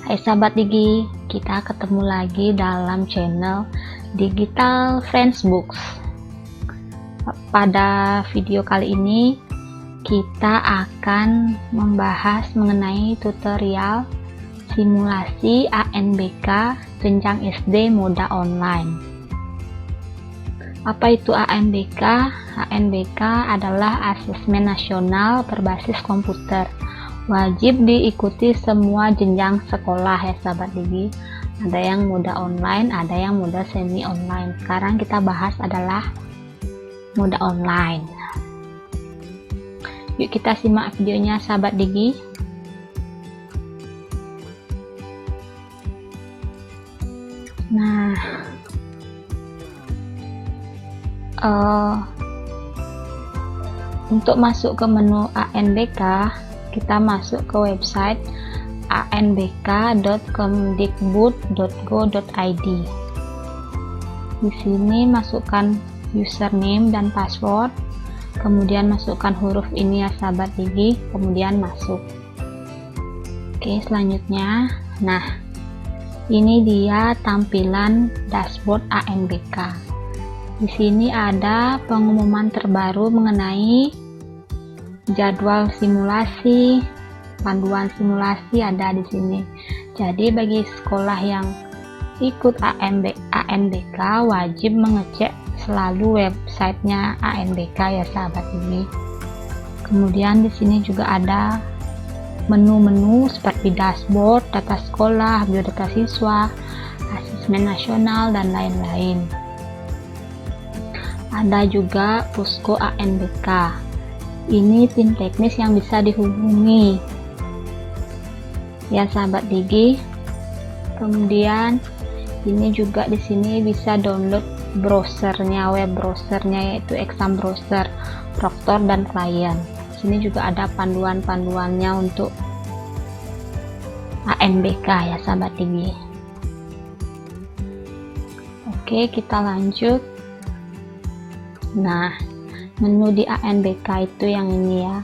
Hai sahabat Digi, kita ketemu lagi dalam channel Digital Friends Books. Pada video kali ini kita akan membahas mengenai tutorial simulasi ANBK jenjang SD moda online. Apa itu ANBK? ANBK adalah asesmen nasional berbasis komputer. Wajib diikuti semua jenjang sekolah ya sahabat Digi. Ada yang moda online, ada yang moda semi online. Sekarang kita bahas adalah moda online. Yuk kita simak videonya sahabat Digi. Nah, untuk masuk ke menu ANBK, kita masuk ke website anbk.kemdikbud.go.id. Di sini masukkan username dan password, kemudian masukkan huruf ini ya sahabat Digi, kemudian masuk. Oke, selanjutnya, nah ini dia tampilan dashboard ANBK. Di sini ada pengumuman terbaru mengenai jadwal simulasi, panduan simulasi ada di sini. Jadi bagi sekolah yang ikut ANBK wajib mengecek selalu websitenya ANBK ya sahabat ini. Kemudian di sini juga ada menu-menu seperti dashboard, data sekolah, biodata siswa, asesmen nasional dan lain-lain. Ada juga posko ANBK. Ini tim teknis yang bisa dihubungi ya sahabat Digi. Kemudian ini juga di sini bisa download browsernya, web browsernya yaitu exam browser, Proctor dan klien. Sini juga ada panduan-panduannya untuk ANBK ya sahabat Digi. Oke, kita lanjut. Nah, menu di ANBK itu yang ini ya.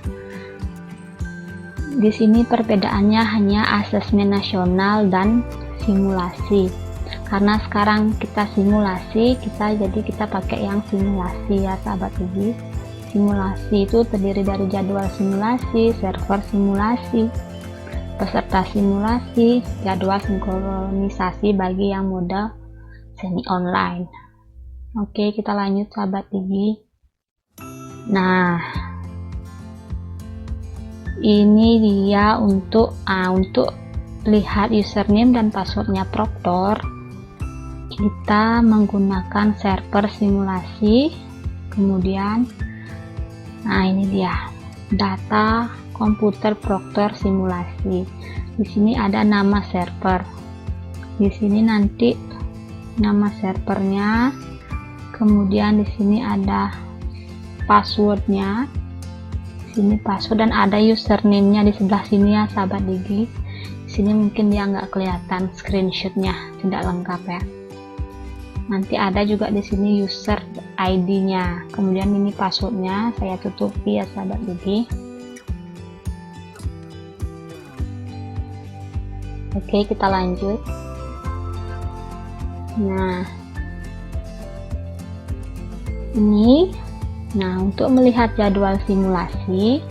Di sini perbedaannya hanya asesmen nasional dan simulasi. Karena sekarang kita simulasi, jadi kita pakai yang simulasi ya sahabat Digi. Simulasi itu terdiri dari jadwal simulasi, server simulasi, peserta simulasi, jadwal sinkronisasi bagi yang mode semi online. Oke, kita lanjut sahabat Digi. Nah, ini dia untuk lihat username dan passwordnya Proctor. Kita menggunakan server simulasi, kemudian nah ini dia data komputer Proctor simulasi. Di sini ada nama server. Di sini nanti nama servernya, kemudian di sini ada passwordnya, sini password, dan ada username-nya di sebelah sini ya sahabat Digi. Di sini mungkin dia nggak kelihatan screenshotnya, tidak lengkap ya. Nanti ada juga di sini user ID-nya, kemudian ini passwordnya saya tutupi ya sahabat Digi. Oke, kita lanjut. Nah, ini. Nah, untuk melihat jadwal simulasi,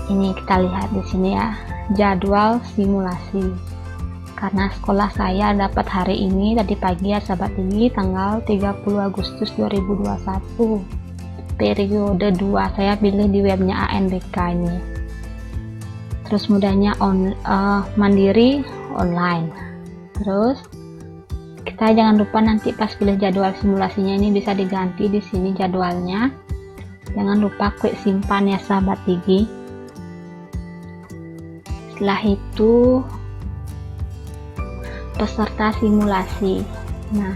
ini kita lihat di sini ya, jadwal simulasi. Karena sekolah saya dapat hari ini tadi pagi ya sahabat Digi, tanggal 30 Agustus 2021. Periode 2 saya pilih di webnya ANBK ini. Terus mudahnya mandiri online. Terus kita jangan lupa nanti pas pilih jadwal simulasinya ini bisa diganti di sini jadwalnya. Jangan lupa klik simpan ya sahabat Digi. Setelah itu peserta simulasi. Nah,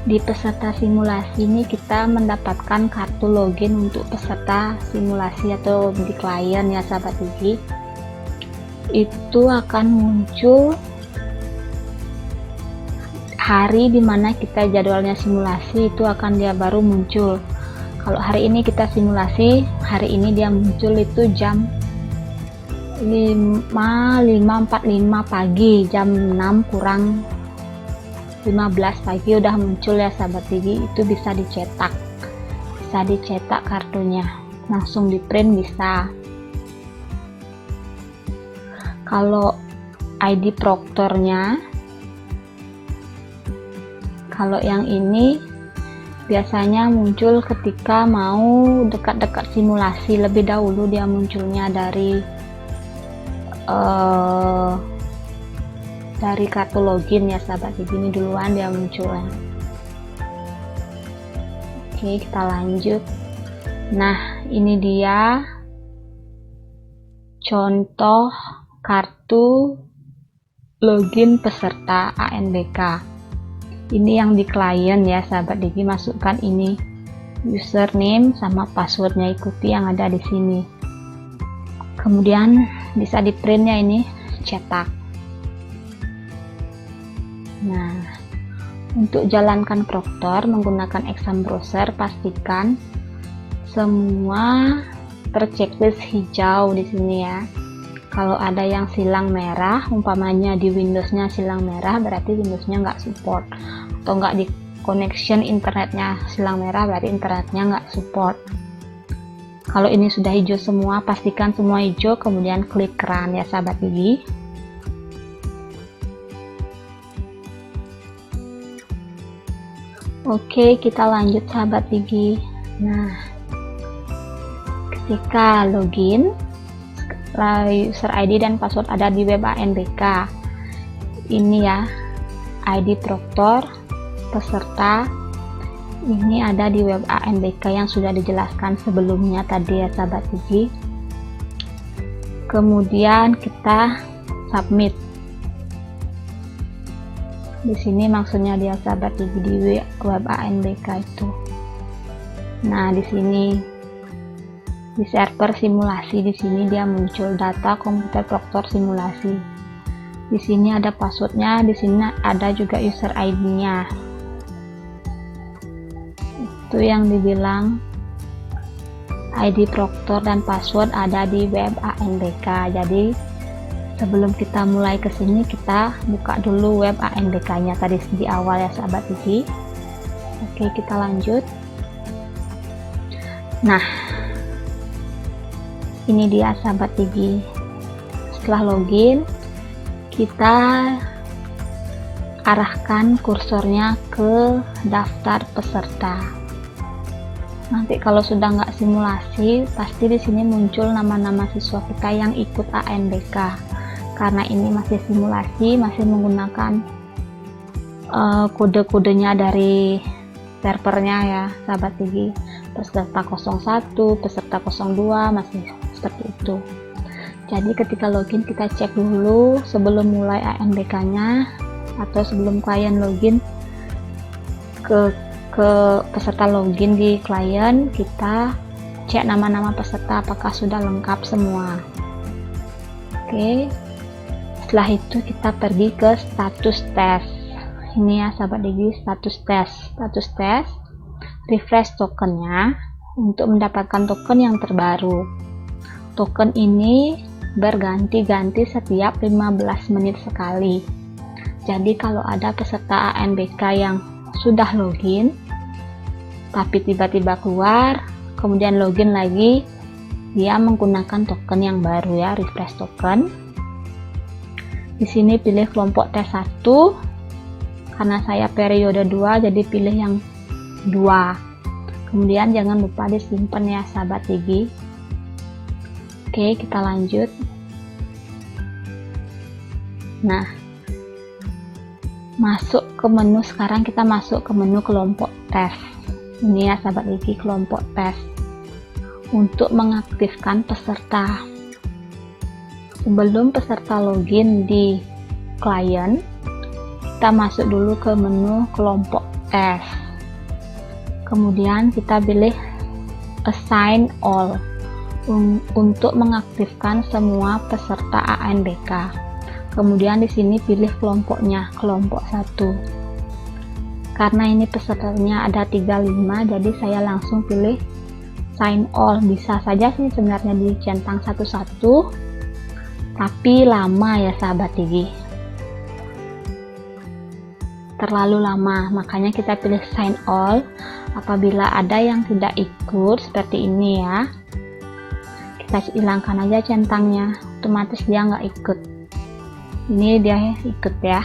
di peserta simulasi ini kita mendapatkan kartu login untuk peserta simulasi atau di klien ya sahabat Digi. Itu akan muncul hari dimana kita jadwalnya simulasi, itu akan dia baru muncul. Kalau hari ini kita simulasi, hari ini dia muncul itu jam 5.45 pagi, jam 6 kurang 15 pagi udah muncul ya sahabat gigi. Itu bisa dicetak kartunya, langsung di print bisa. Kalau ID proktornya, kalau yang ini biasanya muncul ketika mau dekat-dekat simulasi. Lebih dahulu dia munculnya dari kartu login ya sahabat gigi. Ini duluan dia munculnya. Oke, kita lanjut. Nah, ini dia contoh kartu login peserta ANBK. Ini yang di klien ya sahabat gigi. Masukkan ini username sama passwordnya, ikuti yang ada di sini. Kemudian bisa di printnya, ini cetak. Nah, untuk jalankan proktor menggunakan exam browser, pastikan semua terchecklist hijau di sini ya. Kalau ada yang silang merah, umpamanya di Windowsnya silang merah, berarti Windowsnya nggak support. Atau nggak di connection internetnya silang merah, berarti internetnya nggak support. Kalau ini sudah hijau semua, pastikan semua hijau, kemudian klik run ya sahabat gigi. Oke, kita lanjut sahabat gigi. Nah, ketika login, user ID dan password ada di web ANBK. Ini ya, ID proktor, peserta, ini ada di web ANBK yang sudah dijelaskan sebelumnya tadi ya sahabat gigi. Kemudian kita submit. Di sini maksudnya dia sahabat gigi di web ANBK itu. Nah, di sini di server simulasi, di sini dia muncul data komputer proktor simulasi. Di sini ada passwordnya, di sini ada juga user ID-nya. Itu yang dibilang ID proktor dan password ada di web ANBK. Jadi sebelum kita mulai ke sini, kita buka dulu web ANBK-nya tadi di awal ya sahabat gigi. Oke, kita lanjut. Nah, ini dia sahabat gigi. Setelah login, kita arahkan kursornya ke daftar peserta. Nanti kalau sudah nggak simulasi, pasti di sini muncul nama-nama siswa kita yang ikut ANBK. Karena ini masih simulasi, masih menggunakan kode-kodenya dari servernya ya sahabat gigi. Peserta 01, peserta 02, masih seperti itu. Jadi ketika login, kita cek dulu sebelum mulai ANBK-nya atau sebelum klien login ke peserta login di klien, kita cek nama-nama peserta apakah sudah lengkap semua. Oke, setelah itu kita pergi ke status tes. Ini ya sahabat gigi, status tes, refresh tokennya untuk mendapatkan token yang terbaru. Token ini berganti-ganti setiap 15 menit sekali. Jadi kalau ada peserta ANBK yang sudah login tapi tiba-tiba keluar, kemudian login lagi, dia menggunakan token yang baru ya, refresh token. Di sini pilih kelompok tes 1, karena saya periode 2 jadi pilih yang 2. Kemudian jangan lupa disimpan ya sahabat gigi. Oke, kita lanjut. Nah, masuk ke menu, sekarang kita masuk ke menu kelompok tes. Ini ya sahabat gigi, kelompok tes. Untuk mengaktifkan peserta. Sebelum peserta login di klien, kita masuk dulu ke menu kelompok tes. Kemudian kita pilih assign all untuk mengaktifkan semua peserta ANBK. Kemudian di sini pilih kelompoknya, kelompok 1. Karena ini pesertanya ada 35, jadi saya langsung pilih sign all. Bisa saja sih sebenarnya dicentang satu-satu, tapi lama ya sahabat Digi, terlalu lama. Makanya kita pilih sign all. Apabila ada yang tidak ikut seperti ini ya, kita hilangkan aja centangnya, otomatis dia nggak ikut. Ini dia ikut ya.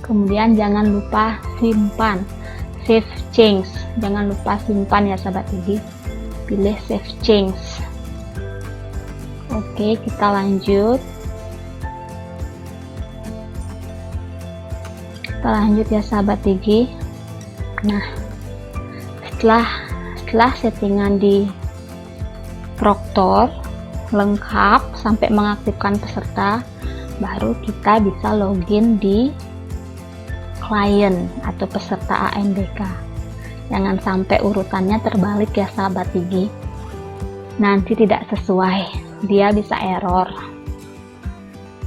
Kemudian jangan lupa simpan, save change, jangan lupa simpan ya sahabat Digi, pilih save change. Oke, kita lanjut. Kita lanjut ya sahabat Digi. Nah, setelah settingan di Proctor lengkap sampai mengaktifkan peserta, baru kita bisa login di klien atau peserta ANBK. Jangan sampai urutannya terbalik ya sahabat Digi, nanti tidak sesuai, dia bisa error.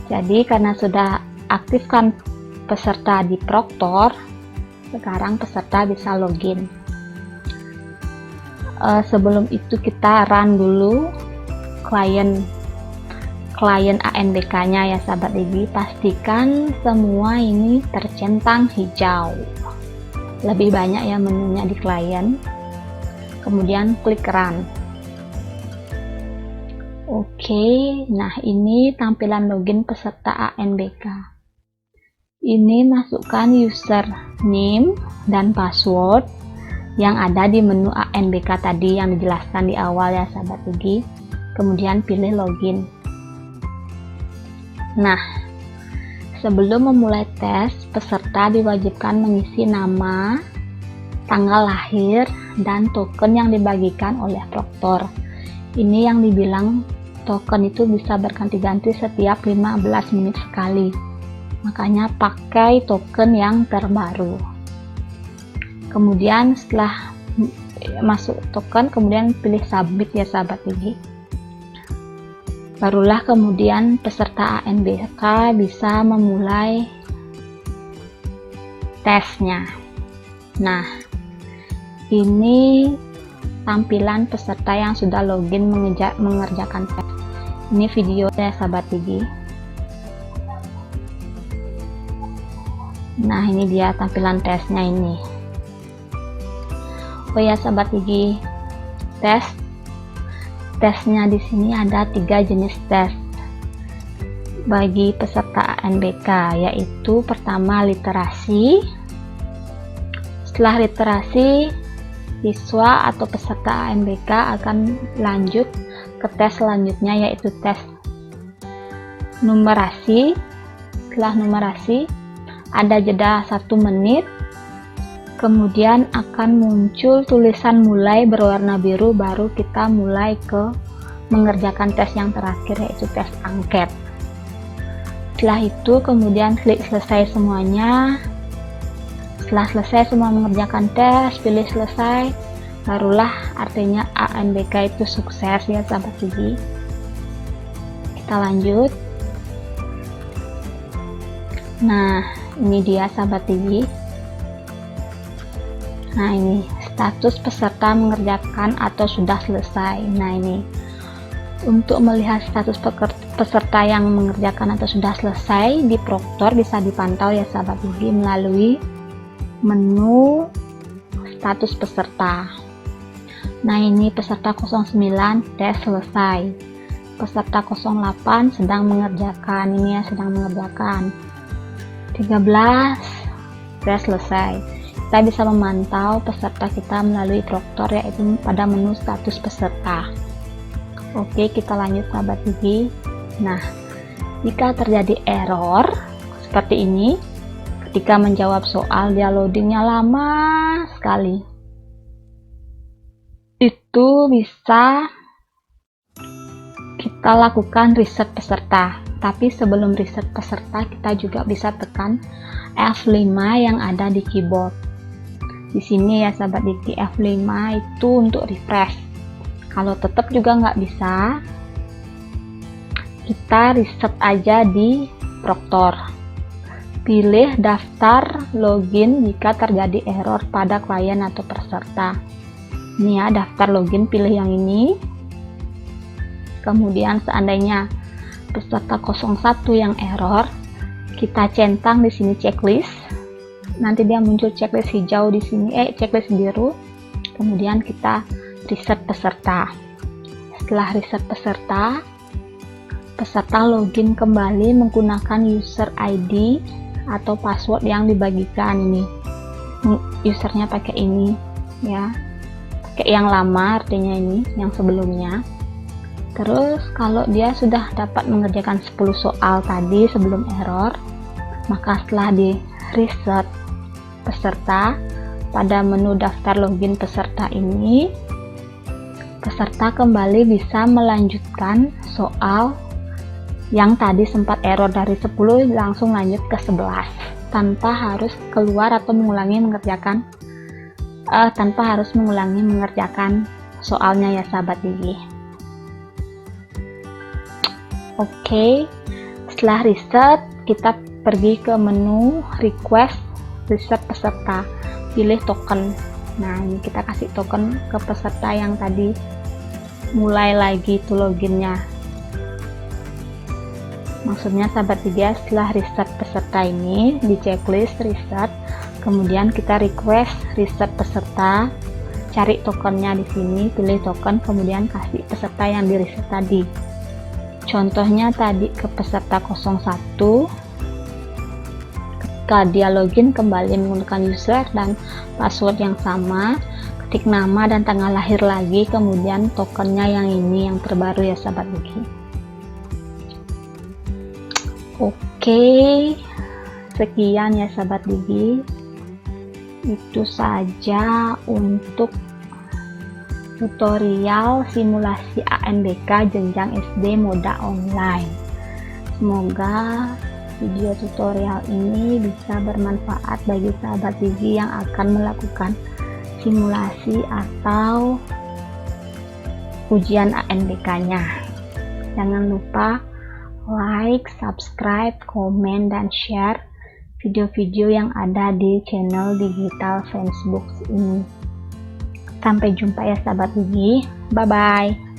Jadi karena sudah aktifkan peserta di Proctor, sekarang peserta bisa login. Sebelum itu kita run dulu klien ANBK nya ya sahabat Digi. Pastikan semua ini tercentang hijau, lebih banyak ya menunya di klien. Kemudian klik run. Oke, nah ini tampilan login peserta ANBK. Ini masukkan username dan password yang ada di menu ANBK tadi yang dijelaskan di awal ya sahabat Digi. Kemudian pilih login. Nah, sebelum memulai tes, peserta diwajibkan mengisi nama, tanggal lahir, dan token yang dibagikan oleh Proctor. Ini yang dibilang token itu bisa berganti-ganti setiap 15 menit sekali. Makanya pakai token yang terbaru. Kemudian setelah masuk token, kemudian pilih submit ya sahabat Digi. Barulah kemudian peserta ANBK bisa memulai tesnya. Nah, ini tampilan peserta yang sudah login mengerjakan tes. Ini video ya sahabat Digi. Nah, ini dia tampilan tesnya ini. Oh ya sahabat Digi, tesnya di sini ada 3 jenis tes bagi peserta ANBK, yaitu pertama literasi. Setelah literasi, siswa atau peserta ANBK akan lanjut ke tes selanjutnya, yaitu tes numerasi. Setelah numerasi ada jeda 1 menit, kemudian akan muncul tulisan mulai berwarna biru, baru kita mulai ke mengerjakan tes yang terakhir, yaitu tes angket. Setelah itu kemudian klik selesai semuanya. Setelah selesai semua mengerjakan tes, pilih selesai, barulah artinya ANBK itu sukses ya sahabat Digi. Kita lanjut. Nah, ini dia sahabat Digi. Nah, ini status peserta mengerjakan atau sudah selesai. Nah, ini untuk melihat status peserta yang mengerjakan atau sudah selesai di Proctor bisa dipantau ya sahabat Digi melalui menu status peserta. Nah, ini peserta 09 tes selesai, peserta 08 sedang mengerjakan, ini ya sedang mengerjakan, 13 tes selesai. Kita bisa memantau peserta kita melalui Proctor, yaitu pada menu status peserta. Oke, kita lanjut sahabat Digi. Nah, jika terjadi error seperti ini, ketika menjawab soal dia loadingnya lama sekali, itu bisa kita lakukan reset peserta. Tapi sebelum reset peserta, kita juga bisa tekan F5 yang ada di keyboard. Di sini ya sahabat Digi, F5 itu untuk refresh. Kalau tetap juga nggak bisa, kita reset aja di Proctor. Pilih daftar login jika terjadi error pada klien atau peserta. Ini ya, daftar login, pilih yang ini. Kemudian seandainya peserta 01 yang error, kita centang di sini checklist. Nanti dia muncul checklist hijau di sini, checklist biru. Kemudian kita reset peserta. Setelah reset peserta, peserta login kembali menggunakan user ID atau password yang dibagikan ini. Usernya pakai ini ya, pakai yang lama, artinya ini yang sebelumnya. Terus kalau dia sudah dapat mengerjakan 10 soal tadi sebelum error, maka setelah di reset peserta, pada menu daftar login peserta ini, peserta kembali bisa melanjutkan soal yang tadi sempat error dari 10 langsung lanjut ke 11 tanpa harus keluar atau mengulangi mengerjakan soalnya ya sahabat gigi. Oke, setelah reset kita pergi ke menu request reset peserta, pilih token. Nah, ini kita kasih token ke peserta yang tadi mulai lagi itu loginnya. Maksudnya sahabat gigi, setelah reset peserta ini di checklist reset, kemudian kita request reset peserta, cari tokennya di sini, pilih token, kemudian kasih peserta yang di reset tadi. Contohnya tadi ke peserta 01, ketika dia login kembali menggunakan user dan password yang sama, ketik nama dan tanggal lahir lagi, kemudian tokennya yang ini yang terbaru ya sahabat gigi. Oke, sekian ya sahabat gigi, itu saja untuk tutorial simulasi ANBK jenjang SD moda online. Semoga video tutorial ini bisa bermanfaat bagi sahabat gigi yang akan melakukan simulasi atau ujian ANBK-nya. Jangan lupa like, subscribe, komen, dan share video-video yang ada di channel Digital Friendsbook ini. Sampai jumpa ya sahabat gigi, bye bye.